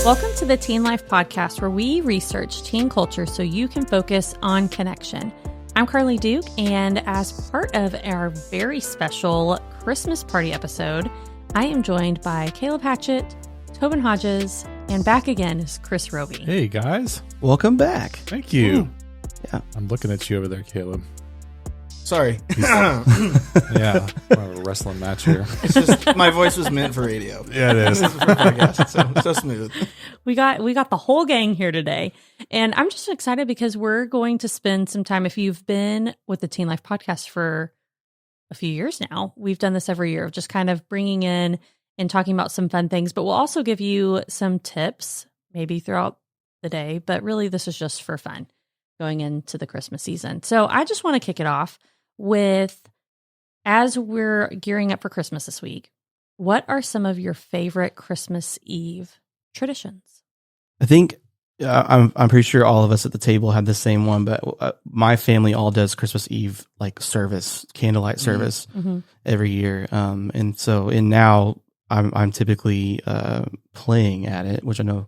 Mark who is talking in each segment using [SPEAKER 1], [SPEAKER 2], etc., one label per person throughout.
[SPEAKER 1] Welcome to the Teen Life Podcast, where we research teen culture so you can focus on connection. I'm Karlie Duke, and as part of our very special Christmas party episode, I am joined by Caleb Hatchett, Tobin Hodges, and back again is Chris Roby.
[SPEAKER 2] Hey, guys.
[SPEAKER 3] Welcome back.
[SPEAKER 2] Thank you.
[SPEAKER 3] Ooh. Yeah.
[SPEAKER 2] I'm looking at you over there, Caleb.
[SPEAKER 4] Sorry.
[SPEAKER 2] Yeah. We're a wrestling match here.
[SPEAKER 4] It's just my voice was meant for radio.
[SPEAKER 2] Yeah, it is.
[SPEAKER 4] For podcast, so smooth.
[SPEAKER 1] We got the whole gang here today, and I'm just excited because we're going to spend some time. If you've been with the Teen Life Podcast for a few years now, we've done this every year of just kind of bringing in and talking about some fun things, but we'll also give you some tips maybe throughout the day, but really this is just for fun going into the Christmas season. So I just want to kick it off with, as we're gearing up for Christmas this week, what are some of your favorite Christmas Eve traditions?
[SPEAKER 3] I think I'm pretty sure all of us at the table have the same one, but my family all does Christmas Eve like service, candlelight service every year. And now I'm typically playing at it, which I know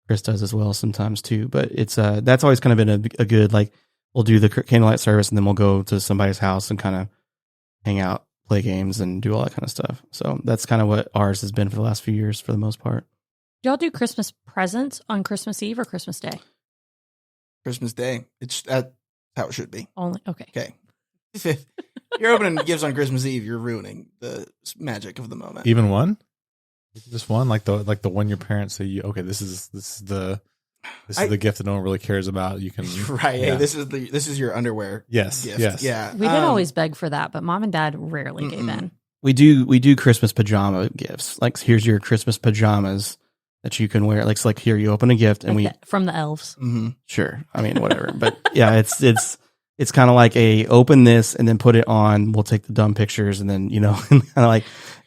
[SPEAKER 3] Chris does as well sometimes too. But it's that's always kind of been a good, like, we'll do the candlelight service and then we'll go to somebody's house and kind of hang out, play games, and do all that kind of stuff. So that's kind of what ours has been for the last few years for the most part.
[SPEAKER 1] Do y'all do Christmas presents on Christmas Eve or Christmas Day?
[SPEAKER 4] Christmas Day. That's how it should be.
[SPEAKER 1] Only okay.
[SPEAKER 4] Okay. If you're opening gifts on Christmas Eve, you're ruining the magic of the moment.
[SPEAKER 2] Even one? Just one? Like the one your parents say, okay, this is the gift that no one really cares about. You can
[SPEAKER 4] right. Yeah. Hey, this is your underwear.
[SPEAKER 2] Yes.
[SPEAKER 4] Gift.
[SPEAKER 2] Yes.
[SPEAKER 4] Yeah.
[SPEAKER 1] We did always beg for that, but Mom and Dad rarely gave in.
[SPEAKER 3] We do Christmas pajama gifts. Like, here's your Christmas pajamas that you can wear. Like here, you open a gift and
[SPEAKER 1] from the elves.
[SPEAKER 3] Mm-hmm. Sure. I mean, whatever. But yeah, it's kind of like a open this and then put it on. We'll take the dumb pictures and then,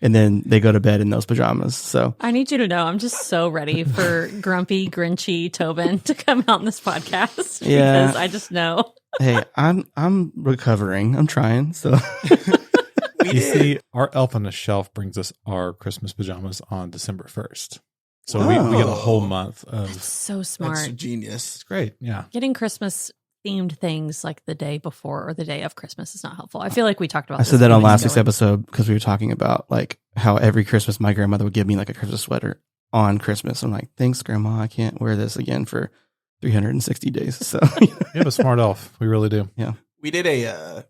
[SPEAKER 3] and then they go to bed in those pajamas. So
[SPEAKER 1] I need you to know, I'm just so ready for grumpy, grinchy Tobin to come out in this podcast.
[SPEAKER 3] Yeah.
[SPEAKER 1] Because I just know.
[SPEAKER 3] Hey, I'm recovering. I'm trying. So
[SPEAKER 2] you see, our elf on the shelf brings us our Christmas pajamas on December 1st. So we get a whole month of.
[SPEAKER 1] That's so smart.
[SPEAKER 4] That's genius.
[SPEAKER 2] It's great. Yeah.
[SPEAKER 1] Getting Christmas themed things like the day before or the day of Christmas is not helpful. I feel like we talked about
[SPEAKER 3] I said that on last week's episode because we were talking about like how every Christmas my grandmother would give me like a Christmas sweater on Christmas. I'm like, thanks, Grandma. I can't wear this again for 360 days. So
[SPEAKER 2] you have a smart elf. We really do.
[SPEAKER 3] Yeah.
[SPEAKER 4] We did a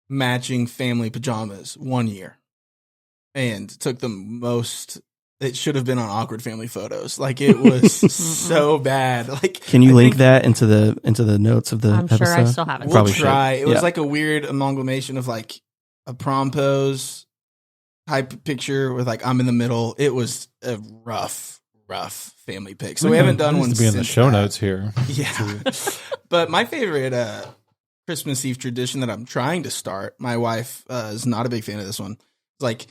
[SPEAKER 4] matching family pajamas one year and took the most. It should have been on awkward family photos. Like, it was so bad. Like,
[SPEAKER 3] can you link that into the notes of the episode?
[SPEAKER 1] I'm sure I still have it.
[SPEAKER 4] We'll try. It was like a weird amalgamation of like a prom pose type picture with like I'm in the middle. It was a rough family pic. So we haven't done one
[SPEAKER 2] to be in the show notes here.
[SPEAKER 4] Yeah. But my favorite Christmas Eve tradition that I'm trying to start, my wife is not a big fan of this one. It's like,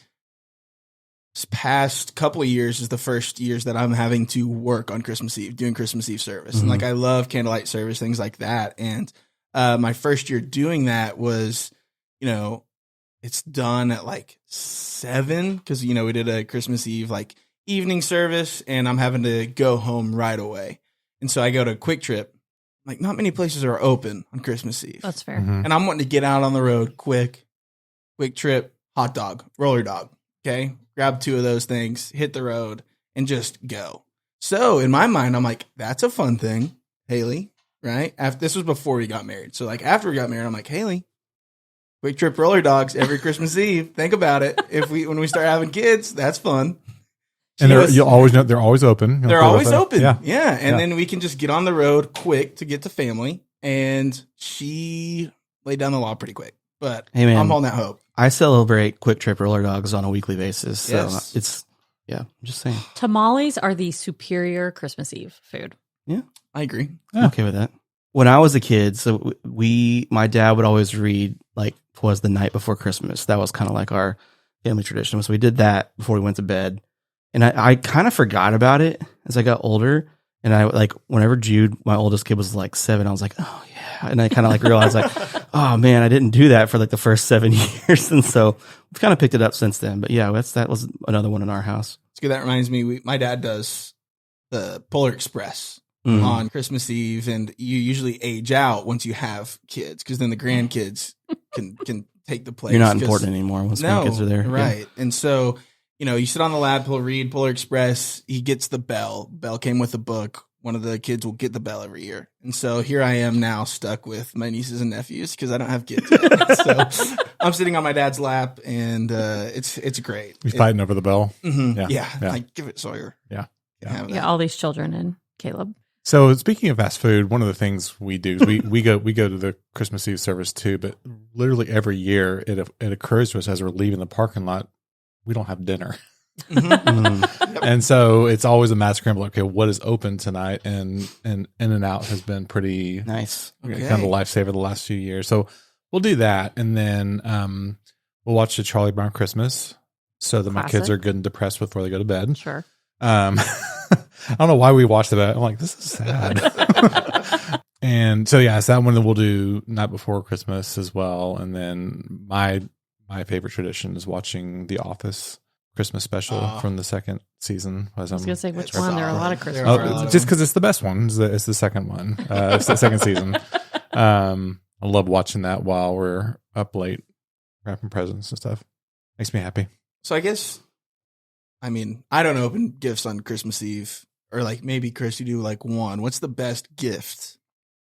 [SPEAKER 4] this past couple of years is the first years that I'm having to work on Christmas Eve, doing Christmas Eve service. And like, I love candlelight service, things like that. And my first year doing that was, it's done at like 7 because, we did a Christmas Eve like evening service and I'm having to go home right away. And so I go to Quick Trip. Like, not many places are open on Christmas Eve.
[SPEAKER 1] That's fair.
[SPEAKER 4] Mm-hmm. And I'm wanting to get out on the road Quick Trip, hot dog, roller dog. Okay. Grab 2 of those things, hit the road, and just go. So in my mind, I'm like, that's a fun thing, Haley, right? This was before we got married. So like after we got married, I'm like, Haley, Quick Trip roller dogs every Christmas Eve. Think about it. When we start having kids, that's fun.
[SPEAKER 2] And you'll always know they're always open.
[SPEAKER 4] They're always open.
[SPEAKER 2] Yeah.
[SPEAKER 4] And then we can just get on the road quick to get to family. And she laid down the law pretty quick. But hey, man, I'm holding out hope.
[SPEAKER 3] I celebrate Quick Trip roller dogs on a weekly basis. So
[SPEAKER 4] yes.
[SPEAKER 3] I'm just saying.
[SPEAKER 1] Tamales are the superior Christmas Eve food.
[SPEAKER 3] Yeah,
[SPEAKER 4] I agree.
[SPEAKER 3] I'm okay with that. When I was a kid, so my dad would always read like "'Twas the Night Before Christmas." That was kind of like our family tradition. So we did that before we went to bed. And I kind of forgot about it as I got older. And I like, whenever Jude, my oldest kid, was like 7, I was like, oh yeah. And I kind of like realized like, oh man, I didn't do that for like the first 7 years. And so we've kind of picked it up since then. But yeah, that was another one in our house.
[SPEAKER 4] That reminds me, my dad does the Polar Express
[SPEAKER 3] Mhm.
[SPEAKER 4] on Christmas Eve, and you usually age out once you have kids, because then the grandkids can take the place.
[SPEAKER 3] You're not important anymore once grandkids are there.
[SPEAKER 4] Right.
[SPEAKER 3] Yeah.
[SPEAKER 4] And so, you sit on the lap, he'll read Polar Express. He gets the bell. Bell came with a book. One of the kids will get the bell every year. And so here I am now stuck with my nieces and nephews because I don't have kids yet. So I'm sitting on my dad's lap, and it's great.
[SPEAKER 2] We fighting over the bell.
[SPEAKER 4] Mm-hmm.
[SPEAKER 2] Yeah.
[SPEAKER 4] Like, give it Sawyer.
[SPEAKER 2] Yeah.
[SPEAKER 1] Yeah, all these children and Caleb.
[SPEAKER 2] So speaking of fast food, one of the things we do is we go to the Christmas Eve service too, but literally every year it occurs to us as we're leaving the parking lot, we don't have dinner. And so it's always a mad scramble. Okay, what is open tonight? And In-N-Out has been pretty
[SPEAKER 3] Nice.
[SPEAKER 2] kind of a lifesaver the last few years. So we'll do that, and then we'll watch the Charlie Brown Christmas so that my kids are good and depressed before they go to bed.
[SPEAKER 1] Sure.
[SPEAKER 2] I don't know why we watched it. I'm like, this is sad. And so it's that one that we'll do night before Christmas as well. And then my favorite tradition is watching The Office Christmas special from the second season.
[SPEAKER 1] I was going to say which one. There are a lot of Christmas
[SPEAKER 2] ones. Just because it's the best one. It's the second one. It's the second season. I love watching that while we're up late wrapping presents and stuff. Makes me happy.
[SPEAKER 4] So I guess, I don't open gifts on Christmas Eve, or like maybe Chris, you do like one. What's the best gift,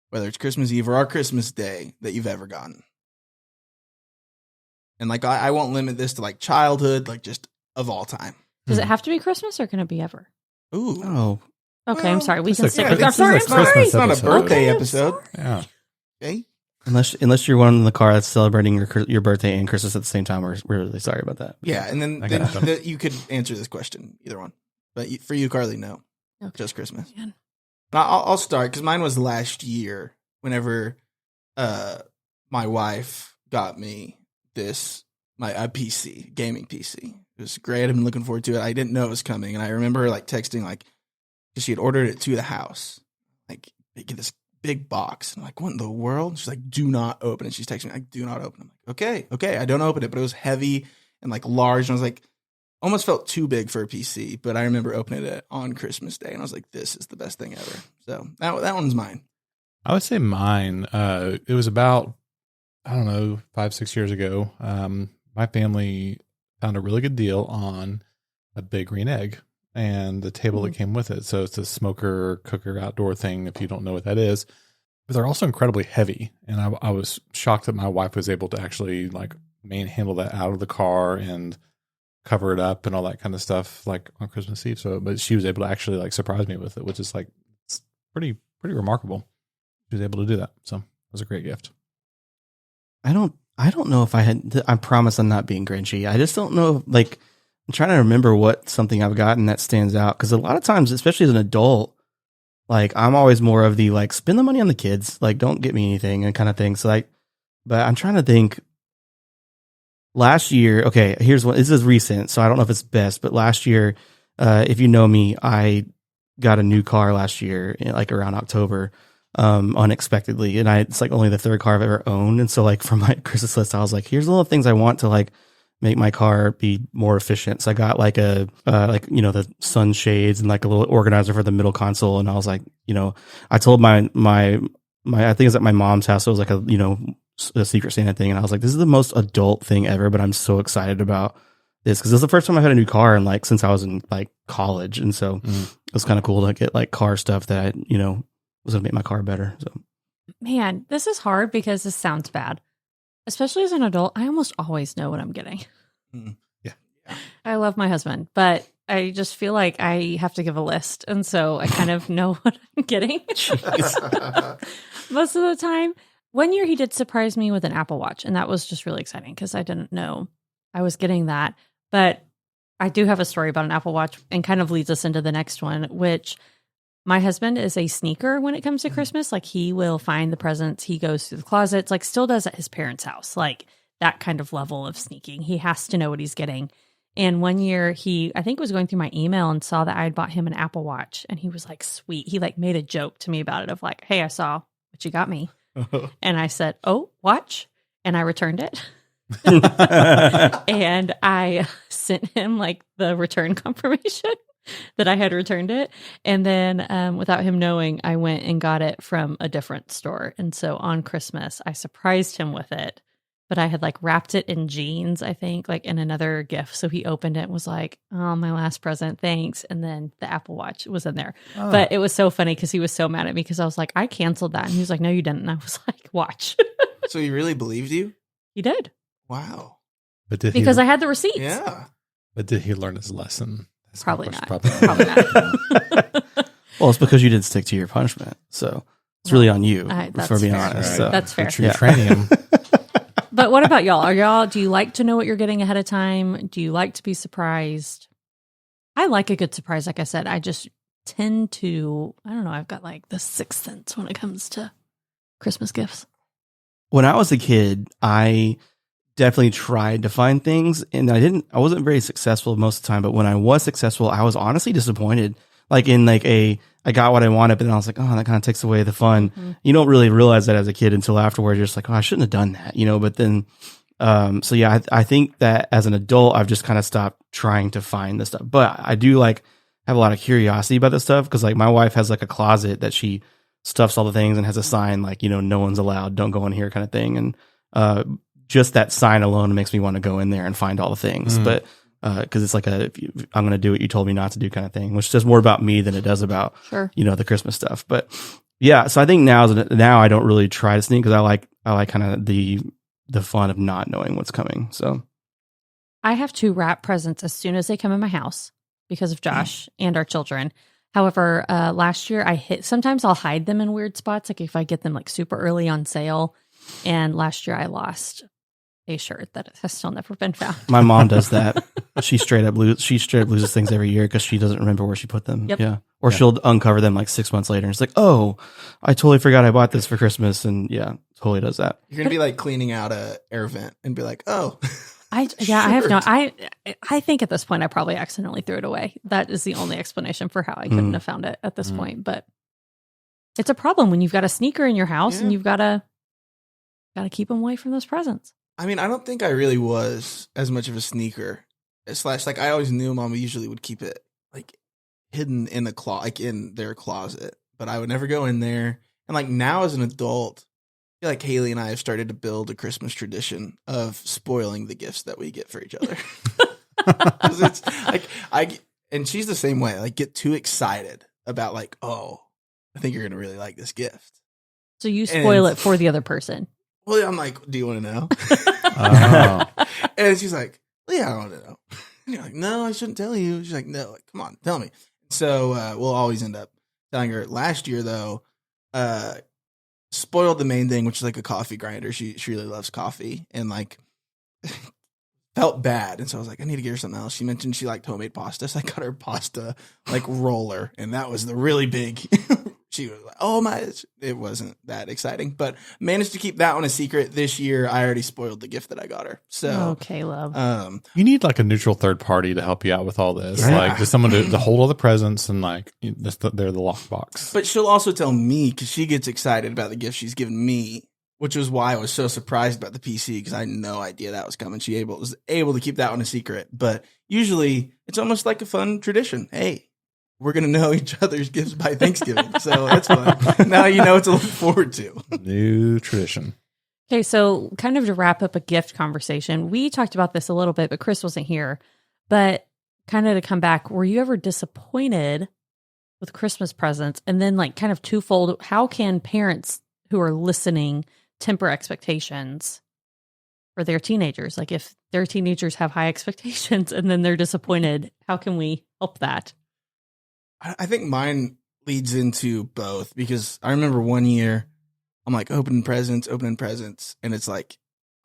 [SPEAKER 4] whether it's Christmas Eve or our Christmas Day, that you've ever gotten? And like, I won't limit this to like childhood, like just of all time.
[SPEAKER 1] Does it have to be Christmas or can it be ever?
[SPEAKER 4] Ooh.
[SPEAKER 3] Oh.
[SPEAKER 1] Okay, I'm sorry. We
[SPEAKER 2] It's
[SPEAKER 1] can
[SPEAKER 2] a-
[SPEAKER 1] stick
[SPEAKER 2] yeah,
[SPEAKER 1] with
[SPEAKER 2] this is a
[SPEAKER 1] I'm sorry.
[SPEAKER 2] Christmas
[SPEAKER 4] It's not a
[SPEAKER 2] episode.
[SPEAKER 4] birthday
[SPEAKER 1] Okay, I'm
[SPEAKER 4] episode.
[SPEAKER 2] Yeah.
[SPEAKER 4] Okay.
[SPEAKER 3] Unless you're one in the car that's celebrating your birthday and Christmas at the same time, we're really sorry about that.
[SPEAKER 4] Yeah, and then
[SPEAKER 2] I got them.
[SPEAKER 4] you could answer this question, either one. But for you, Karlie, no.
[SPEAKER 1] Okay.
[SPEAKER 4] Just Christmas.
[SPEAKER 1] Man.
[SPEAKER 4] I'll start, because mine was last year whenever my wife got me my PC, gaming PC. It was great. I've been looking forward to it. I didn't know it was coming, and I remember her like texting, like, because she had ordered it to the house. Like, they get this big box. I'm like, what in the world? She's like, do not open it. She's texting me like, do not open it. I'm like, okay. I don't open it, but it was heavy and like large. And I was like, almost felt too big for a PC, but I remember opening it on Christmas Day, and I was like, this is the best thing ever. So that one's mine.
[SPEAKER 2] I would say mine. It was about, 5-6 years ago. My family found a really good deal on a big green egg and the table that came with it. So it's a smoker cooker outdoor thing, if you don't know what that is. But they're also incredibly heavy. And I was shocked that my wife was able to actually like manhandle that out of the car and cover it up and all that kind of stuff, like on Christmas Eve. So, but she was able to actually like surprise me with it, which is like, it's pretty remarkable. She was able to do that. So it was a great gift.
[SPEAKER 3] I don't know if I promise I'm not being Grinchy. I just don't know. Like, I'm trying to remember what something I've gotten that stands out. Because a lot of times, especially as an adult, like I'm always more of the like spend the money on the kids, like don't get me anything and kind of thing. So like, but I'm trying to think. Last year, okay, here's what this is recent, so I don't know if it's best, but last year, if you know me, I got a new car last year, like around October, unexpectedly, and it's like only the third car I've ever owned, and so like for my Christmas list, I was like, here's a little things I want to like make my car be more efficient. So I got like the sunshades and like a little organizer for the middle console, and I was like, I told my I think it's at my mom's house, so it was like a Secret Santa thing, and I was like, this is the most adult thing ever, but I'm so excited about this because this is the first time I've had a new car in like since I was in like college, and so it was kind of cool to get like car stuff that was gonna make my car better. So,
[SPEAKER 1] man, this is hard because this sounds bad, especially as an adult. I almost always know what I'm getting.
[SPEAKER 2] Yeah,
[SPEAKER 1] I love my husband, but I just feel like I have to give a list, and so I kind of know what I'm getting most of the time. One year he did surprise me with an Apple Watch, and that was just really exciting because I didn't know I was getting that. But I do have a story about an Apple Watch and kind of leads us into the next one, which my husband is a sneaker when it comes to Christmas. Like he will find the presents. He goes through the closets, like still does at his parents' house, like that kind of level of sneaking. He has to know what he's getting. And one year I think was going through my email and saw that I had bought him an Apple Watch, and he was like, sweet. He like made a joke to me about it of like, hey, I saw what you got me. And I said, oh, watch. And I returned it. And I sent him like the return confirmation. that I had returned it. And then without him knowing, I went and got it from a different store. And so on Christmas, I surprised him with it. But I had like wrapped it in jeans, I think, like in another gift. So he opened it and was like, "Oh, my last present, thanks." And then the Apple Watch was in there.
[SPEAKER 2] Oh.
[SPEAKER 1] But it was so funny because he was so mad at me because I was like, "I canceled that." And he was like, "No, you didn't." And I was like, "Watch."
[SPEAKER 4] So he really believed you?
[SPEAKER 1] He did.
[SPEAKER 4] Wow.
[SPEAKER 2] But did
[SPEAKER 1] Because
[SPEAKER 2] he,
[SPEAKER 1] I had the receipts.
[SPEAKER 4] Yeah.
[SPEAKER 2] But did he learn his lesson? That's my
[SPEAKER 1] Probably
[SPEAKER 2] question.
[SPEAKER 1] not. Probably not.
[SPEAKER 3] Well, it's because you didn't stick to your punishment. So it's really on you,
[SPEAKER 1] that's
[SPEAKER 3] for being
[SPEAKER 1] fair.
[SPEAKER 3] honest.
[SPEAKER 2] Right.
[SPEAKER 3] So.
[SPEAKER 1] That's fair.
[SPEAKER 2] You're training him.
[SPEAKER 1] But what about y'all? Do you like to know what you're getting ahead of time? Do you like to be surprised? I like a good surprise. Like I said, I just tend to, I don't know, I've got like the sixth sense when it comes to Christmas gifts.
[SPEAKER 3] When I was a kid, I definitely tried to find things, and I wasn't very successful most of the time, but when I was successful, I was honestly disappointed. Like in like I got what I wanted, but then I was like, oh, that kind of takes away the fun.
[SPEAKER 1] Mm-hmm.
[SPEAKER 3] You don't really realize that as a kid until afterwards. You're just like, oh, I shouldn't have done that, but then, so yeah, I think that as an adult, I've just kind of stopped trying to find this stuff, but I do like have a lot of curiosity about this stuff. Cause like my wife has like a closet that she stuffs all the things and has a sign like, no one's allowed, don't go in here kind of thing. And, just that sign alone makes me want to go in there and find all the things. But, cause it's like I'm going to do what you told me not to do kind of thing, which says more about me than it does about,
[SPEAKER 1] Sure.
[SPEAKER 3] The Christmas stuff. But yeah, so I think now I don't really try to sneak because I like kind of the fun of not knowing what's coming. So
[SPEAKER 1] I have to wrap presents as soon as they come in my house because of Josh and our children. However, last year sometimes I'll hide them in weird spots. Like if I get them like super early on sale. And last year I lost a shirt that has still never been found.
[SPEAKER 3] my mom does that. She straight up loses things every year because she doesn't remember where she put them.
[SPEAKER 1] Yep.
[SPEAKER 3] Yeah. Or she'll uncover them like 6 months later and it's like, oh, I totally forgot I bought this for Christmas. And yeah, totally does that.
[SPEAKER 4] You're gonna be like cleaning out a air vent and be like, oh,
[SPEAKER 1] I have no. I think at this point I probably accidentally threw it away. That is the only explanation for how I couldn't have found it at this point. But it's a problem when you've got a sneaker in your house and you've got to keep them away from those presents.
[SPEAKER 4] I mean, I don't think I really was as much of a sneaker. / like I always knew Mama usually would keep it like hidden in the like in their closet, but I would never go in there. And like now as an adult, I feel like Haley and I have started to build a Christmas tradition of spoiling the gifts that we get for each other. 'Cause it's like and she's the same way. Like get too excited about like, oh, I think you're gonna really like this gift.
[SPEAKER 1] So you spoil it for the other person.
[SPEAKER 4] Well, I'm like, do you want to know?
[SPEAKER 2] Oh.
[SPEAKER 4] And she's like, well, yeah, I want to know. And you're like, no, I shouldn't tell you. She's like, no, like, come on, tell me. So we'll always end up telling her. Last year, though, spoiled the main thing, which is like a coffee grinder. She really loves coffee and like felt bad. And so I was like, I need to get her something else. She mentioned she liked homemade pasta. So I got her pasta like roller. And that was the really big. She was like, oh my, it wasn't that exciting, but managed to keep that one a secret this year. I already spoiled the gift that I got her. So,
[SPEAKER 1] okay, love.
[SPEAKER 2] You need like a neutral third party to help you out with all this.
[SPEAKER 4] Yeah.
[SPEAKER 2] Like just someone to hold all the presents and like they're the lockbox.
[SPEAKER 4] but she'll also tell me because she gets excited about the gift she's given me, which was why I was so surprised about the PC because I had no idea that was coming. She was able to keep that one a secret, but usually it's almost like a fun tradition. Hey, we're going to know each other's gifts by Thanksgiving. So that's fun. Now you know what to look forward to.
[SPEAKER 2] New tradition.
[SPEAKER 1] Okay, so kind of to wrap up a gift conversation, we talked about this a little bit, but Chris wasn't here. But kind of to come back, were you ever disappointed with Christmas presents? And then like kind of twofold, how can parents who are listening temper expectations for their teenagers? Like if their teenagers have high expectations and then they're disappointed, how can we help that?
[SPEAKER 4] I think mine leads into both because I remember one year I'm like opening presents, and it's like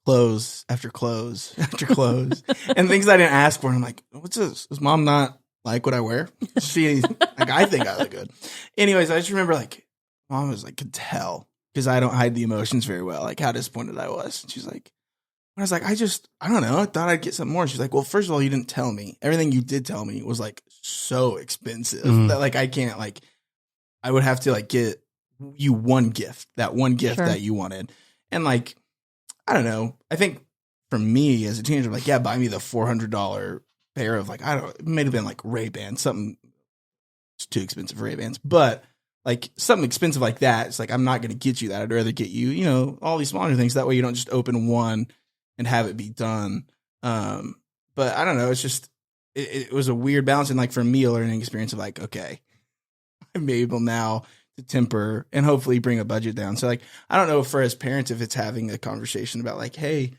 [SPEAKER 4] clothes after clothes after clothes and things I didn't ask for. And I'm like, what's this? Does mom not like what I wear? She like, I think I look good. Anyways, I just remember like mom was like, could tell because I don't hide the emotions very well, like how disappointed I was. And she's like, I was like, I don't know. I thought I'd get something more. She's like, well, first of all, you didn't tell me. Everything you did tell me was like so expensive that like I can't like, I would have to like get you one gift that you wanted. And like, I don't know. I think for me as a teenager, I'm like, yeah, buy me the $400 pair of like, I don't know, it may have been like Ray-Bans, something. It's too expensive for Ray-Bans, but like something expensive like that. It's like, I'm not going to get you that. I'd rather get you, you know, all these smaller things. That way you don't just open one and have it be done. But I don't know. It's just, it was a weird balance. And like for me, a learning experience of like, okay, I'm able now to temper and hopefully bring a budget down. So like, I don't know for as parents, if it's having a conversation about like, hey,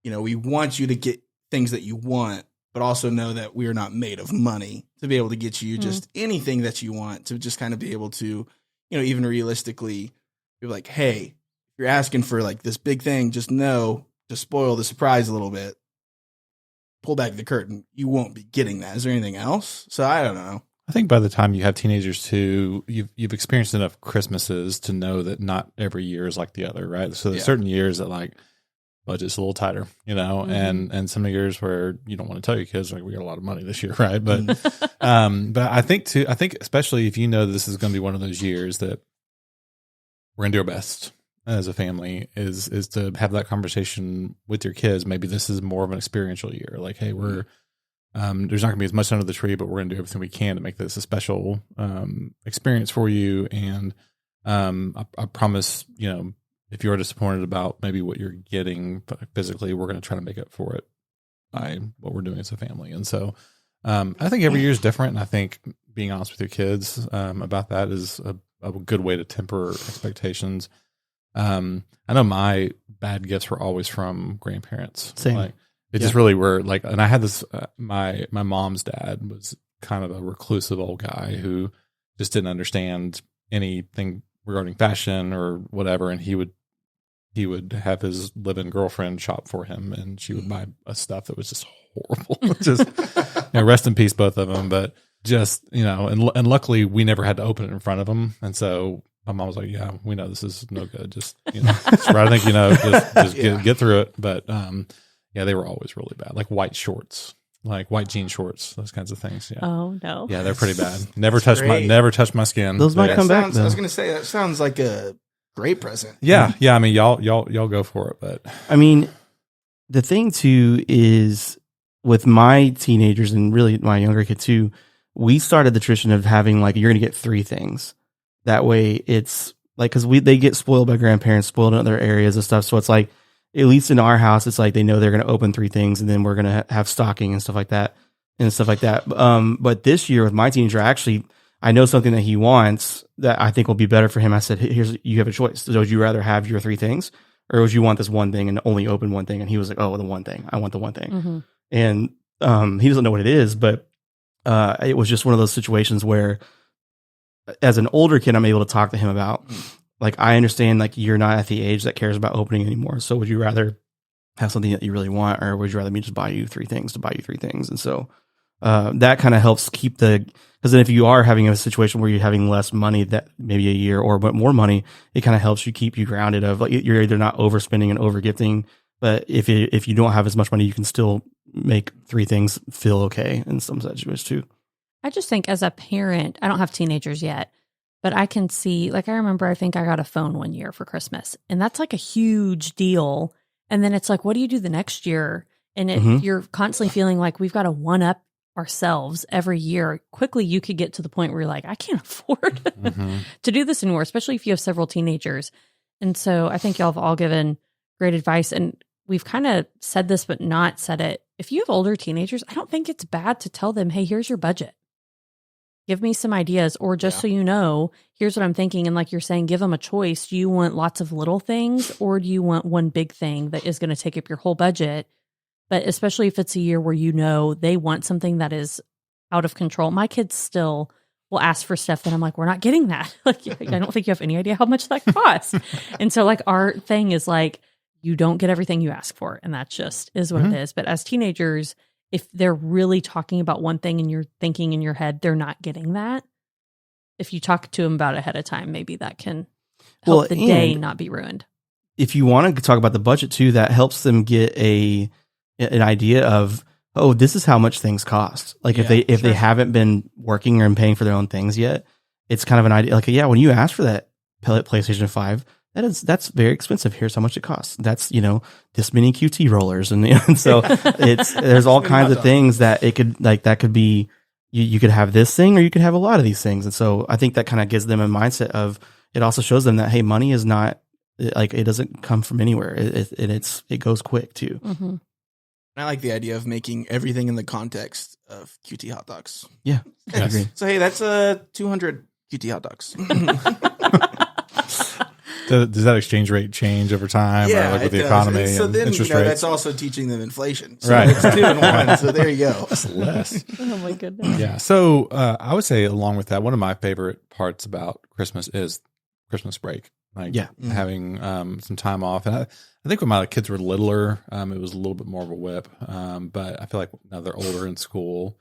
[SPEAKER 4] you know, we want you to get things that you want, but also know that we are not made of money to be able to get you just anything that you want, to just kind of be able to, you know, even realistically be like, hey, if you're asking for like this big thing, just know, to spoil the surprise a little bit, pull back the curtain, you won't be getting that. Is there anything else? So I don't know.
[SPEAKER 2] I think by the time you have teenagers too, you've experienced enough Christmases to know that not every year is like the other, right? So there's certain years that like budget's a little tighter, you know, and some of years where you don't want to tell your kids like we got a lot of money this year, right? But but I think especially if you know this is going to be one of those years that we're going to do our best as a family is to have that conversation with your kids. Maybe this is more of an experiential year. Like, hey, we're there's not going to be as much under the tree, but we're going to do everything we can to make this a special experience for you. And I promise, you know, if you are disappointed about maybe what you're getting physically, we're going to try to make up for it by what we're doing as a family. And so I think every year is different. And I think being honest with your kids about that is a good way to temper expectations. I know my bad gifts were always from grandparents.
[SPEAKER 3] Same.
[SPEAKER 2] Like, they just really were like, and I had this, my mom's dad was kind of a reclusive old guy who just didn't understand anything regarding fashion or whatever. And he would have his live-in girlfriend shop for him, and she would buy stuff that was just horrible. Just, you know, rest in peace, both of them. But just, you know, and luckily we never had to open it in front of them. And so my mom was like, yeah, we know this is no good. Just, you know, I think, you know, just get through it. But, yeah, they were always really bad. Like white shorts, like white jean shorts, those kinds of things. Yeah.
[SPEAKER 1] Oh no.
[SPEAKER 2] Yeah, they're pretty bad. Never touched my skin.
[SPEAKER 3] Those might come back.
[SPEAKER 4] I was going to say, that sounds like a great present.
[SPEAKER 2] Yeah. I mean, y'all go for it. But
[SPEAKER 3] I mean, the thing too is with my teenagers and really my younger kid too, we started the tradition of having like, you're going to get 3 things. That way it's like, cause they get spoiled by grandparents, spoiled in other areas and stuff. So it's like, at least in our house, it's like they know they're going to open 3 things, and then we're going to have stocking and stuff like that. But this year with my teenager, actually, I know something that he wants that I think will be better for him. I said, you have a choice. So would you rather have your 3 things, or would you want this one thing and only open one thing? And he was like, oh, the one thing. I want the one thing.
[SPEAKER 1] Mm-hmm.
[SPEAKER 3] And he doesn't know what it is, but it was just one of those situations where as an older kid, I'm able to talk to him about, like, I understand, like, you're not at the age that cares about opening anymore. So would you rather have something that you really want, or would you rather me just buy you 3 things to buy you 3 things? And so that kind of helps keep because then if you are having a situation where you're having less money that maybe a year or but more money, it kind of helps you keep you grounded of like, you're either not overspending and overgifting, but if you don't have as much money, you can still make 3 things feel okay in some situations too.
[SPEAKER 1] I just think as a parent, I don't have teenagers yet, but I can see, like, I remember, I think I got a phone one year for Christmas, and that's like a huge deal. And then it's like, what do you do the next year? And if you're constantly feeling like we've got to one up ourselves every year, quickly you could get to the point where you're like, I can't afford to do this anymore, especially if you have several teenagers. And so I think y'all have all given great advice, and we've kind of said this, but not said it. If you have older teenagers, I don't think it's bad to tell them, hey, here's your budget. Give me some ideas, or just so you know, here's what I'm thinking. And like you're saying, give them a choice. Do you want lots of little things, or do you want one big thing that is going to take up your whole budget? But especially if it's a year where you know they want something that is out of control. My kids still will ask for stuff that I'm like, we're not getting that. Like, I don't think you have any idea how much that costs. And so like our thing is like, you don't get everything you ask for. And that just is what it is. But as teenagers, if they're really talking about one thing and you're thinking in your head, they're not getting that. If you talk to them about it ahead of time, maybe that can help the day not be ruined.
[SPEAKER 3] If you want to talk about the budget too, that helps them get an idea of, oh, this is how much things cost. Like if they haven't been working or paying for their own things yet, it's kind of an idea. Like, yeah, when you ask for that PlayStation 5, that's very expensive. Here's how much it costs. That's, this many QT rollers. And so there's all kinds of things that it could, like, that could be, you could have this thing, or you could have a lot of these things. And so I think that kind of gives them a mindset of, it also shows them that, hey, money is not, like, it doesn't come from anywhere. It goes quick too.
[SPEAKER 1] Mm-hmm.
[SPEAKER 4] I like the idea of making everything in the context of QT hot dogs.
[SPEAKER 3] Yeah.
[SPEAKER 2] Yes.
[SPEAKER 3] I agree.
[SPEAKER 4] So, hey, that's 200 QT hot dogs.
[SPEAKER 2] Does that exchange rate change over time, or like with the economy
[SPEAKER 4] so
[SPEAKER 2] and
[SPEAKER 4] then,
[SPEAKER 2] interest rates?
[SPEAKER 4] that's also teaching them inflation. So
[SPEAKER 2] Right.
[SPEAKER 4] it's 2 and 1. So there you go.
[SPEAKER 2] That's less.
[SPEAKER 1] Oh my goodness.
[SPEAKER 2] Yeah. So I would say, along with that, one of my favorite parts about Christmas is Christmas break. Like having some time off. And I think when my kids were littler, it was a little bit more of a whip. But I feel like now they're older in school,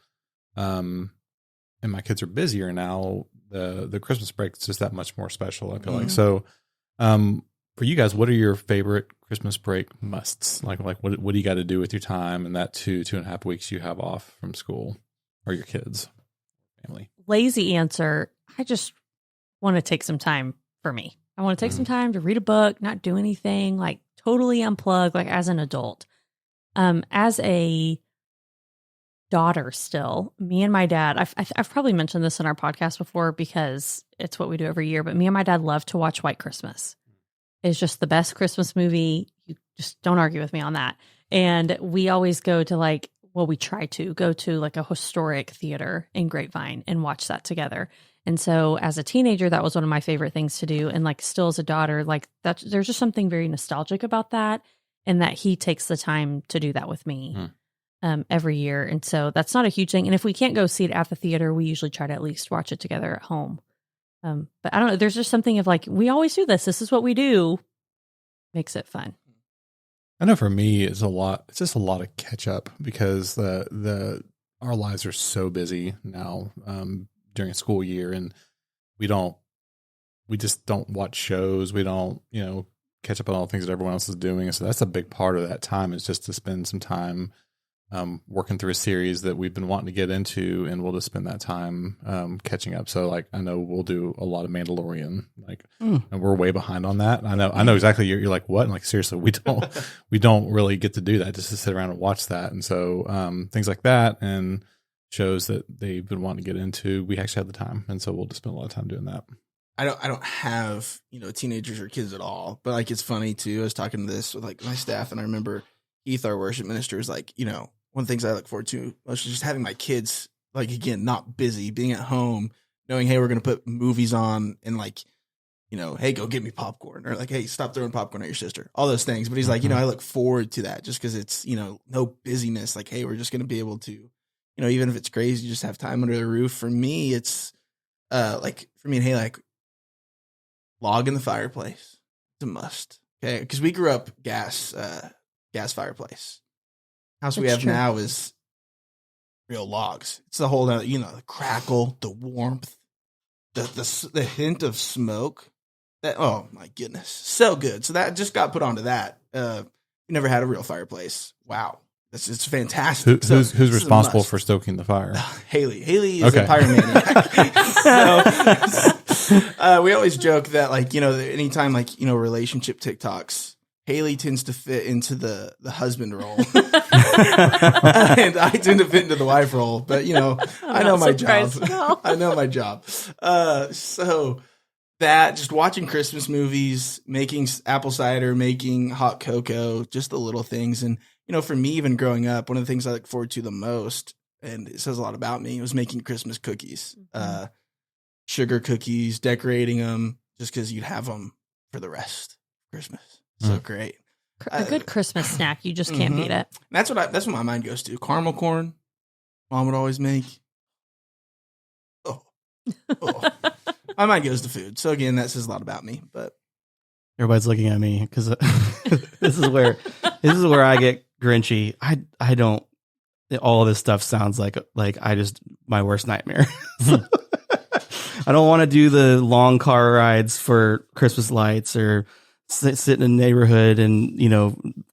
[SPEAKER 2] and my kids are busier now, the Christmas break is just that much more special, I feel like. So for you guys, what are your favorite Christmas break musts? Like what do you got to do with your time and that 2.5 weeks you have off from school, or your kids, family?
[SPEAKER 1] Lazy answer. I just want to take some time for me. I want to take some time to read a book, not do anything, like totally unplug, like as an adult. As a daughter still, me and my dad, I've probably mentioned this in our podcast before because it's what we do every year, but me and my dad love to watch White Christmas. It's just the best Christmas movie. You just don't argue with me on that. And we always go to we try to go to like a historic theater in Grapevine and watch that together. And so as a teenager, that was one of my favorite things to do. And like still as a daughter, like that, there's just something very nostalgic about that. And that he takes the time to do that with me every year. And so that's not a huge thing. And if we can't go see it at the theater, we usually try to at least watch it together at home. But I don't know, there's just something of like, we always do this. This is what we do. Makes it fun.
[SPEAKER 2] I know for me, it's just a lot of catch up because our lives are so busy now during a school year, and we just don't watch shows. We don't, catch up on all the things that everyone else is doing. And so that's a big part of that time, is just to spend some time working through a series that we've been wanting to get into, and we'll just spend that time catching up. So like, I know we'll do a lot of Mandalorian, and we're way behind on that. I know exactly. You're like, what? And like, seriously, we don't really get to do that, just to sit around and watch that. And so things like that, and shows that they've been wanting to get into, we actually have the time. And so we'll just spend a lot of time doing that.
[SPEAKER 4] I don't have, teenagers or kids at all, but like, it's funny too. I was talking to this with like my staff, and I remember Heath, our worship minister, is like, one of the things I look forward to most is just having my kids, like, again, not busy, being at home, knowing, hey, we're going to put movies on, and like, hey, go get me popcorn, or like, hey, stop throwing popcorn at your sister, all those things. But he's like, I look forward to that just because it's, no busyness. Like, hey, we're just going to be able to, even if it's crazy, just have time under the roof. For me, it's like, for me and Haley, like, log in the fireplace. It's a must. Okay. Because we grew up gas fireplace. House we have now is real logs. It's the whole, the crackle, the warmth, the hint of smoke. That, oh my goodness, so good. So that just got put onto that. We never had a real fireplace. Wow, it's fantastic.
[SPEAKER 2] Who's responsible for stoking the fire?
[SPEAKER 4] Haley. Haley is a pyromaniac. So we always joke that, like, anytime, like, relationship TikToks, Haley tends to fit into the husband role, and I tend to fit into the wife role. But I know my job. I know my job. So that, just watching Christmas movies, making apple cider, making hot cocoa, just the little things. And for me, even growing up, one of the things I look forward to the most, and it says a lot about me, was making Christmas cookies, sugar cookies, decorating them, just because you'd have them for the rest of Christmas. So great.
[SPEAKER 1] A good Christmas snack. You just can't beat it.
[SPEAKER 4] That's what my mind goes to. Caramel corn, Mom would always make. Oh. My mind goes to food. So again, that says a lot about me. But
[SPEAKER 3] everybody's looking at me because this is where I get grinchy. I don't. All of this stuff sounds like my worst nightmare. I don't want to do the long car rides for Christmas lights, or sit in a neighborhood and,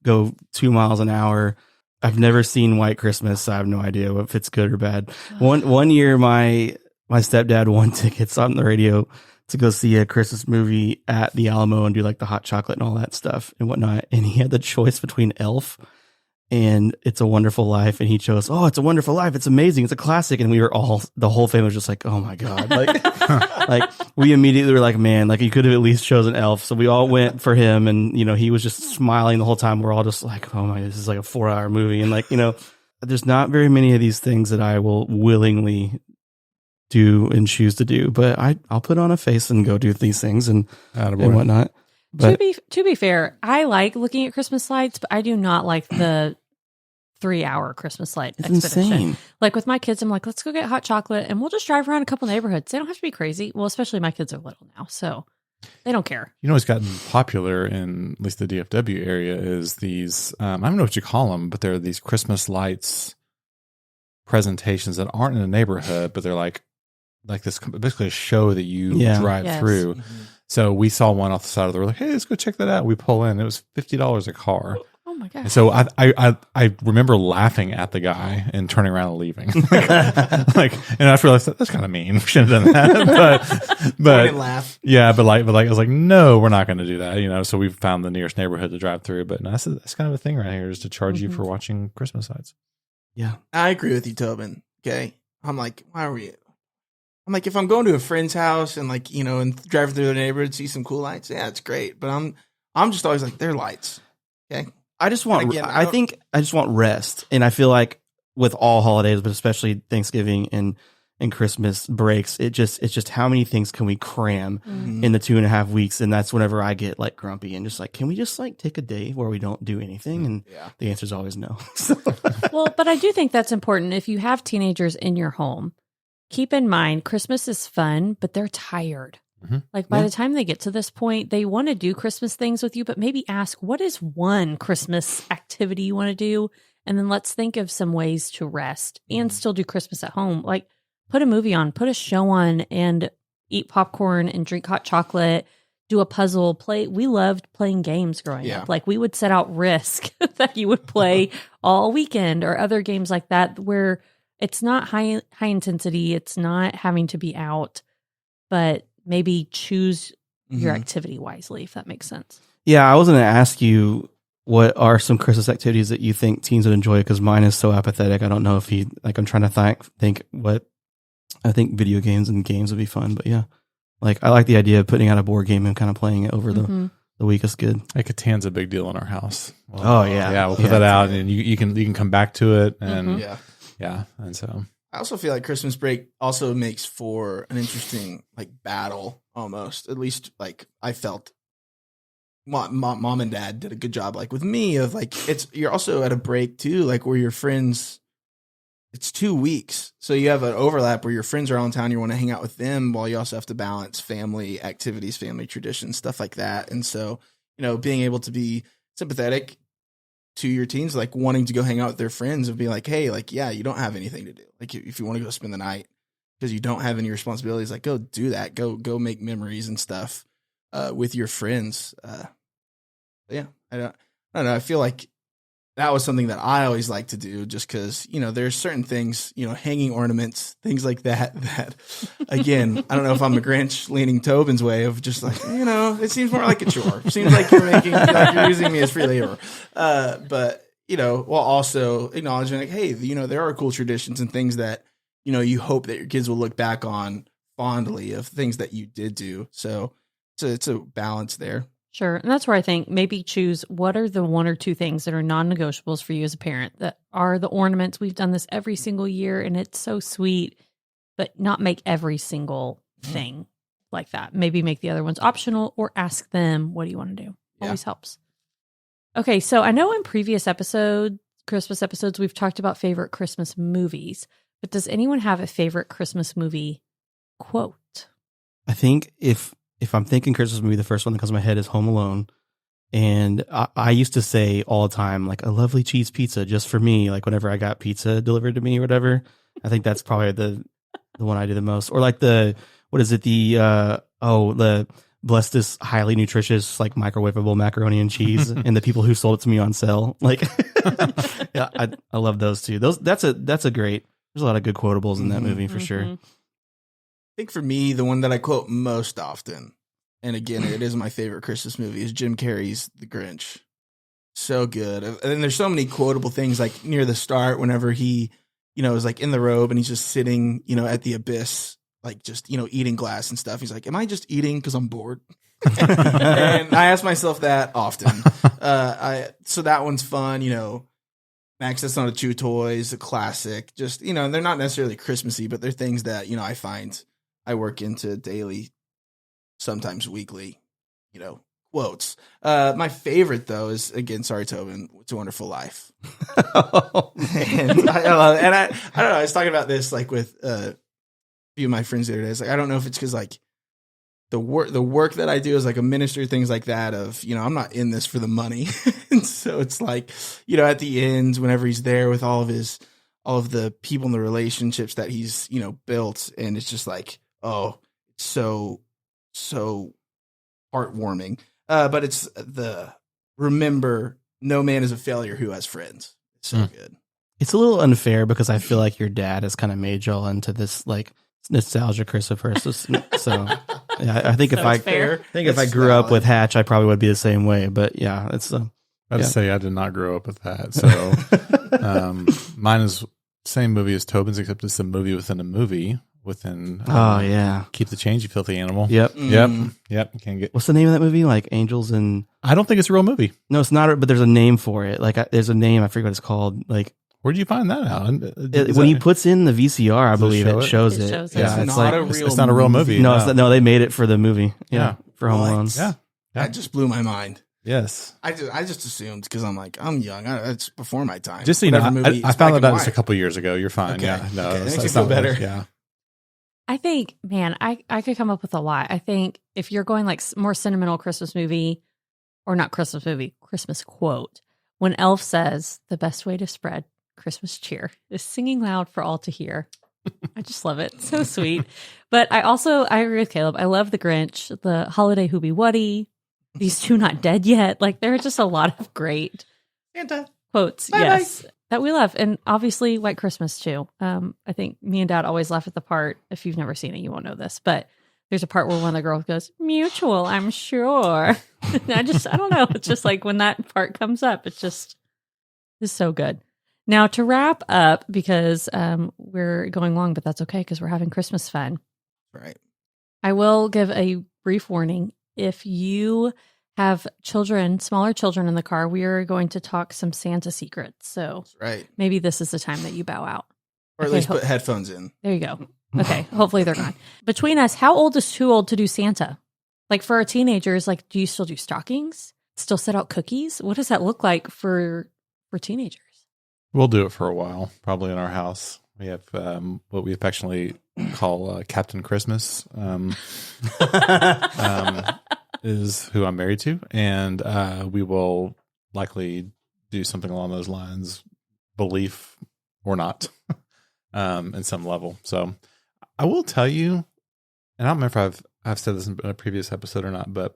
[SPEAKER 3] go 2 miles an hour. I've never seen White Christmas, so I have no idea if it's good or bad. One year, my stepdad won tickets on the radio to go see a Christmas movie at the Alamo and do like the hot chocolate and all that stuff and whatnot. And he had the choice between Elf and It's a Wonderful Life. And he chose, oh, It's a Wonderful Life. It's amazing. It's a classic. And we were all, the whole family was just like, oh my God. Like, like we immediately were like, man, like you could have at least chosen Elf. So we all went for him. And, you know, he was just smiling the whole time. We're all just like, oh my, this is like a 4-hour movie. And like, you know, there's not very many of these things that I will willingly do and choose to do, but I'll put on a face and go do these things and whatnot. But
[SPEAKER 1] to be fair, I like looking at Christmas lights, but I do not like the 3-hour Christmas light expedition.
[SPEAKER 3] Insane.
[SPEAKER 1] Like with my kids, I'm like, let's go get hot chocolate and we'll just drive around a couple neighborhoods. They don't have to be crazy. Well, especially my kids are little now, so they don't care.
[SPEAKER 2] You know what's gotten popular in at least the DFW area is these, I don't know what you call them, but they're these Christmas lights presentations that aren't in a neighborhood, but they're like this, basically a show that you drive through. Mm-hmm. So we saw one off the side of the road, like, hey, let's go check that out. We pull in. It was $50 a car.
[SPEAKER 1] Oh my God.
[SPEAKER 2] And so I remember laughing at the guy and turning around and leaving. like, and I realized that's kind of mean. We shouldn't have done that. but
[SPEAKER 4] laugh.
[SPEAKER 2] Yeah, but like I was like, no, we're not going to do that. You know, so we found the nearest neighborhood to drive through. But no, that's kind of a thing right here, is to charge you for watching Christmas lights.
[SPEAKER 3] Yeah,
[SPEAKER 4] I agree with you, Tobin. Okay, I'm like, why are we? I'm like, if I'm going to a friend's house and like, you know, and driving through the neighborhood, see some cool lights, yeah, it's great. But I'm just always like, they're lights. Okay.
[SPEAKER 3] I just want, I think I just want rest. And I feel like with all holidays, but especially Thanksgiving and Christmas breaks, it's just how many things can we cram in the 2.5 weeks? And that's whenever I get like grumpy and just like, can we just like take a day where we don't do anything? And the answer is always no.
[SPEAKER 1] Well, but I do think that's important. If you have teenagers in your home, keep in mind, Christmas is fun, but they're tired. Mm-hmm. Like by the time they get to this point, they want to do Christmas things with you, but maybe ask, what is one Christmas activity you want to do? And then let's think of some ways to rest and still do Christmas at home. Like put a movie on, put a show on, and eat popcorn and drink hot chocolate, do a puzzle, play. We loved playing games growing up. Like we would set out Risk that you would play all weekend, or other games like that where it's not high intensity. It's not having to be out, but maybe choose your activity wisely, if that makes sense.
[SPEAKER 3] Yeah, I was going to ask you, what are some Christmas activities that you think teens would enjoy? Because mine is so apathetic. I don't know if I'm trying to think what, I think video games and games would be fun. But yeah, like I like the idea of putting out a board game and kind of playing it over the week is good.
[SPEAKER 2] Like Catan's a big deal in our house.
[SPEAKER 3] Well, we'll
[SPEAKER 2] put that out and you can come back to it. And yeah. And so
[SPEAKER 4] I also feel like Christmas break also makes for an interesting like battle almost. At least like I felt mom and dad did a good job like with me of like, you're also at a break too, like where your friends, it's 2 weeks. So you have an overlap where your friends are all in town. You want to hang out with them while you also have to balance family activities, family traditions, stuff like that. And so, you know, being able to be sympathetic to your teens, like wanting to go hang out with their friends and be like, hey, like, yeah, you don't have anything to do. Like if you want to go spend the night because you don't have any responsibilities, like go do that. Go make memories and stuff with your friends. Yeah, I don't know. I feel like that was something that I always like to do just because, you know, there's certain things, you know, hanging ornaments, things like that, again, I don't know if I'm a Grinch leaning Tobin's way of just like, you know, it seems more like a chore. It seems like you're using me as free labor. But, you know, while also acknowledging like, hey, you know, there are cool traditions and things that, you know, you hope that your kids will look back on fondly of things that you did do. So it's a balance there.
[SPEAKER 1] Sure. And that's where I think maybe choose what are the 1 or 2 things that are non-negotiables for you as a parent, that are the ornaments. We've done this every single year and it's so sweet, but not make every single thing like that. Maybe make the other ones optional or ask them, what do you want to do? Always helps. Okay. So I know in previous Christmas episodes, we've talked about favorite Christmas movies, but does anyone have a favorite Christmas movie quote?
[SPEAKER 3] I think if I'm thinking Christmas movie, the first one that comes to my head is Home Alone. And I used to say all the time, like, a lovely cheese pizza just for me. Like whenever I got pizza delivered to me or whatever, I think that's probably the one I do the most. Or like the bless this highly nutritious, like microwavable macaroni and cheese and the people who sold it to me on sale. Like, yeah, I love those too. That's a great, there's a lot of good quotables in that movie for sure.
[SPEAKER 4] think for me, the one that I quote most often, and again, it is my favorite Christmas movie, is Jim Carrey's The Grinch. So good. And there's so many quotable things, like near the start, whenever he, is like in the robe and he's just sitting, at the abyss, like just, eating glass and stuff. He's like, am I just eating because I'm bored? And I ask myself that often. So that one's fun, Max, That's Not a Chew Toy is a classic. Just, they're not necessarily Christmassy, but they're things that, I find I work into daily, sometimes weekly, quotes. My favorite, though, is, again, sorry, Tobin, It's a Wonderful Life. And I love it. And I don't know, I was talking about this, like, with a few of my friends the other day. It's like, I don't know if it's because, like, the work that I do is like a ministry, things like that of, I'm not in this for the money. And so it's like, at the end, whenever he's there with all of the people and the relationships that he's, built. And it's just like, oh, it's so heartwarming. But it's remember, no man is a failure who has friends. It's so good.
[SPEAKER 3] It's a little unfair because I feel like your dad has kind of made y'all into this like nostalgia Christopher's. So yeah, I think if I grew up with Hatch, I probably would be the same way. But yeah, it's.
[SPEAKER 2] I'd say I did not grow up with that. So mine is same movie as Tobin's, except it's a movie within a movie. Keep the change, you filthy animal.
[SPEAKER 3] Yep.
[SPEAKER 2] You can't get.
[SPEAKER 3] What's the name of that movie? Like Angels and.
[SPEAKER 2] I don't think it's a real movie.
[SPEAKER 3] No, it's not. But there's a name for it. Like there's a name. I forget what it's called. Like.
[SPEAKER 2] Where'd you find that out?
[SPEAKER 3] When he puts in the VCR, I believe it shows it.
[SPEAKER 2] Yeah,
[SPEAKER 4] it's not
[SPEAKER 2] a real movie.
[SPEAKER 3] No, they made it for the movie. Yeah, for Home Alone.
[SPEAKER 2] Yeah,
[SPEAKER 4] that just blew my mind.
[SPEAKER 2] Yes,
[SPEAKER 4] I just assumed because I'm like, I'm young. It's before my time.
[SPEAKER 2] Just so you know, I found out about this a couple years ago. You're fine.
[SPEAKER 4] Okay.
[SPEAKER 2] Yeah, no,
[SPEAKER 4] it makes you feel better.
[SPEAKER 2] Yeah.
[SPEAKER 1] I think, man, I could come up with a lot. I think if you're going like more sentimental Christmas movie, or not Christmas movie, Christmas quote, when Elf says, the best way to spread Christmas cheer is singing loud for all to hear. I just love it. So sweet. But I agree with Caleb. I love The Grinch, the Holiday Hoobie Wuddy, These Two Not Dead Yet. Like there are just a lot of great
[SPEAKER 4] Santa
[SPEAKER 1] quotes.
[SPEAKER 4] Bye
[SPEAKER 1] yes.
[SPEAKER 4] bye.
[SPEAKER 1] That we love. And obviously White Christmas too. I think me and Dad always laugh at the part. If you've never seen it, you won't know this, but there's a part where one of the girls goes, mutual, I'm sure. I don't know. It's just like when that part comes up, it just is so good. Now to wrap up, because we're going long, but that's okay because we're having Christmas fun.
[SPEAKER 4] Right.
[SPEAKER 1] I will give a brief warning. If you have children, smaller children in the car, we are going to talk some Santa secrets. So
[SPEAKER 4] right.
[SPEAKER 1] Maybe this is the time that you bow out.
[SPEAKER 4] Or at least put headphones in.
[SPEAKER 1] There you go. Okay. Hopefully they're gone. Between us, how old is too old to do Santa? Like for our teenagers, like do you still do stockings? Still set out cookies? What does that look like for teenagers?
[SPEAKER 2] We'll do it for a while, probably in our house. We have what we affectionately call Captain Christmas, is who I'm married to. And we will likely do something along those lines, belief or not, in some level. So I will tell you, and I don't remember if I've said this in a previous episode or not, but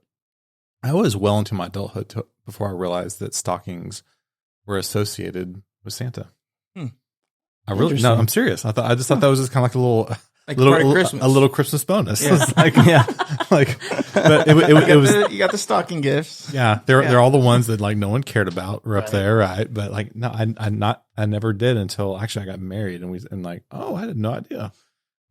[SPEAKER 2] I was well into my adulthood before I realized that stockings were associated with Santa. I'm serious. I just thought that was just kind of like a little Christmas bonus.
[SPEAKER 3] Yeah.
[SPEAKER 2] But it was.
[SPEAKER 4] You got the stocking gifts.
[SPEAKER 2] Yeah, they're all the ones that like no one cared about were up there, right? But like no, I never did until actually I got married and like I had no idea.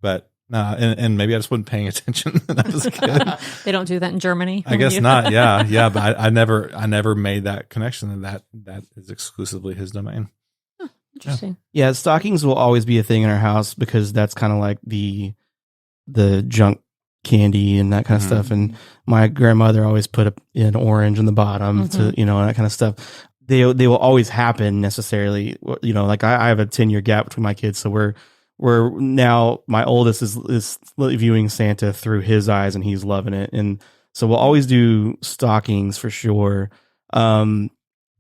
[SPEAKER 2] But and maybe I just wasn't paying attention when I was a kid.
[SPEAKER 1] They don't do that in Germany.
[SPEAKER 2] I guess not. Yeah. But I never made that connection that is exclusively his domain.
[SPEAKER 1] Interesting.
[SPEAKER 3] Yeah, stockings will always be a thing in our house because that's kind of like the junk candy and that kind of stuff. And my grandmother always put an orange in the bottom to that kind of stuff. They will always happen necessarily. Like I have a 10-year gap between my kids, so we're now my oldest is viewing Santa through his eyes and he's loving it, and so we'll always do stockings for sure.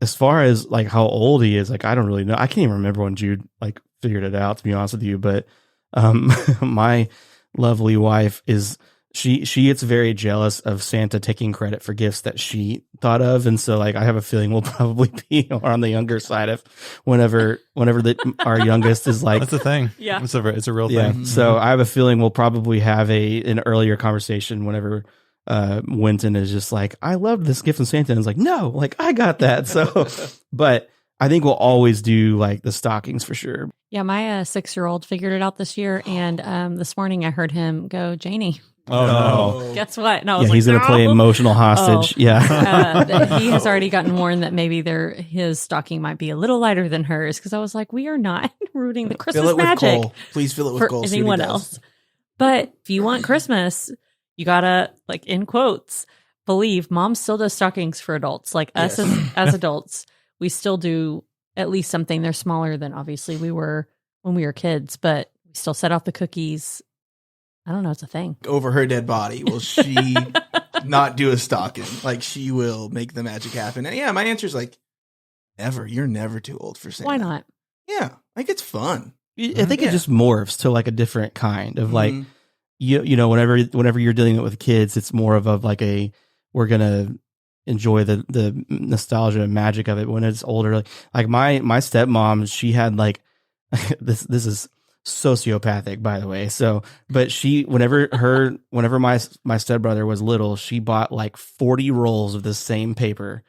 [SPEAKER 3] As far as like how old he is, like I don't really know. I can't even remember when Jude like figured it out, to be honest with you. But my lovely wife is she gets very jealous of Santa taking credit for gifts that she thought of, and so like I have a feeling we'll probably be on the younger side of whenever our youngest is like,
[SPEAKER 2] That's a thing.
[SPEAKER 1] Yeah.
[SPEAKER 2] It's a real
[SPEAKER 3] yeah.
[SPEAKER 2] thing.
[SPEAKER 3] So I have a feeling we'll probably have an earlier conversation whenever Winton is just like, I loved this gift from Santa, and it's like, no, like I got that. So, but I think we'll always do like the stockings for sure.
[SPEAKER 1] Yeah, my 6-year-old figured it out this year, and this morning I heard him go, Janie,
[SPEAKER 2] Oh no.
[SPEAKER 1] guess what? And I
[SPEAKER 3] Yeah,
[SPEAKER 1] was like,
[SPEAKER 3] he's gonna
[SPEAKER 1] no.
[SPEAKER 3] play emotional hostage.
[SPEAKER 1] Oh.
[SPEAKER 3] Yeah.
[SPEAKER 1] He has already gotten warned that maybe his stocking might be a little lighter than hers, because I was like, we are not ruining the Christmas
[SPEAKER 4] Fill it with
[SPEAKER 1] magic
[SPEAKER 4] coal. Please fill it with
[SPEAKER 1] for
[SPEAKER 4] coal. See what he
[SPEAKER 1] anyone
[SPEAKER 4] does.
[SPEAKER 1] else. But if you want Christmas, you gotta, like, in quotes, believe Mom still does stockings for adults. Like us as adults, we still do at least something. They're smaller than obviously we were when we were kids, but we still set out the cookies. I don't know. It's a thing.
[SPEAKER 4] Over her dead body, will she not do a stocking? Like, she will make the magic happen. And yeah, my answer is like, never. You're never too old for Santa.
[SPEAKER 1] Why not?
[SPEAKER 4] Yeah, like it's fun.
[SPEAKER 3] I think it just morphs to like a different kind of like,
[SPEAKER 4] Mhm.
[SPEAKER 3] you know, whenever you're dealing with kids, it's more of like we're gonna enjoy the nostalgia and magic of it. When it's older, like my stepmom, she had like this is sociopathic, by the way. So, but whenever my stepbrother was little, she bought like 40 rolls of the same paper,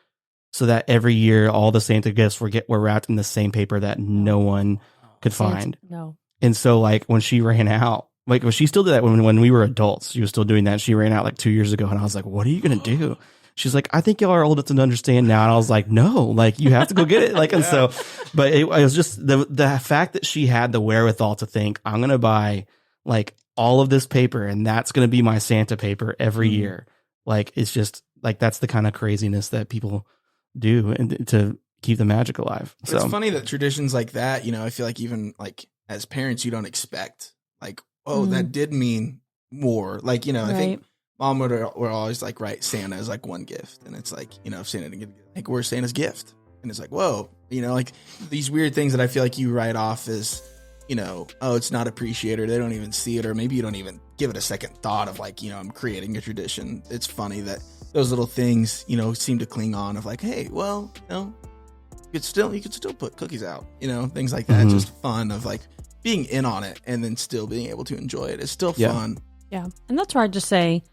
[SPEAKER 3] so that every year all the Santa gifts were wrapped in the same paper that no one could find.
[SPEAKER 1] No.
[SPEAKER 3] And so like when she ran out, like well, she still did that when we were adults. She was still doing that. She ran out like 2 years ago, and I was like, "What are you gonna do?" She's like, "I think y'all are old enough to understand now." And I was like, "No, like you have to go get it." Like, and so, but it was just the fact that she had the wherewithal to think, "I'm gonna buy like all of this paper, and that's gonna be my Santa paper every year." Like it's just like that's the kind of craziness that people do and to keep the magic alive.
[SPEAKER 4] So it's funny that traditions like that, you know, I feel like even like as parents, you don't expect like, oh, that did mean more. Like, you know, I think Mom would always like write Santa as like one gift. And it's like, you know, if Santa didn't give, like, where's Santa's gift? And it's like, whoa, you know, like these weird things that I feel like you write off as, you know, oh, it's not appreciated. They don't even see it. Or maybe you don't even give it a second thought of like, you know, I'm creating a tradition. It's funny that those little things, you know, seem to cling on of like, hey, well, you know, you could still put cookies out, you know, things like that. Just fun of like being in on it and then still being able to enjoy it. It's still fun.
[SPEAKER 1] Yeah. And that's where I just say,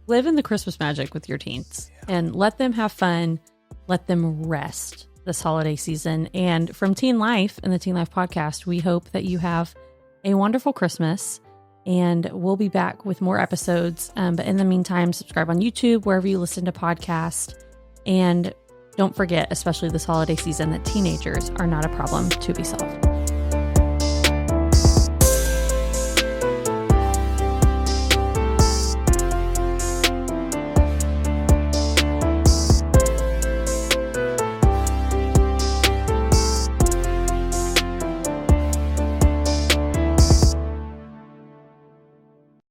[SPEAKER 1] live in the Christmas magic with your teens and let them have fun. Let them rest this holiday season. And from Teen Life and the Teen Life podcast, we hope that you have a wonderful Christmas, and we'll be back with more episodes. But in the meantime, subscribe on YouTube, wherever you listen to podcasts. And don't forget, especially this holiday season, that teenagers are not a problem to be solved.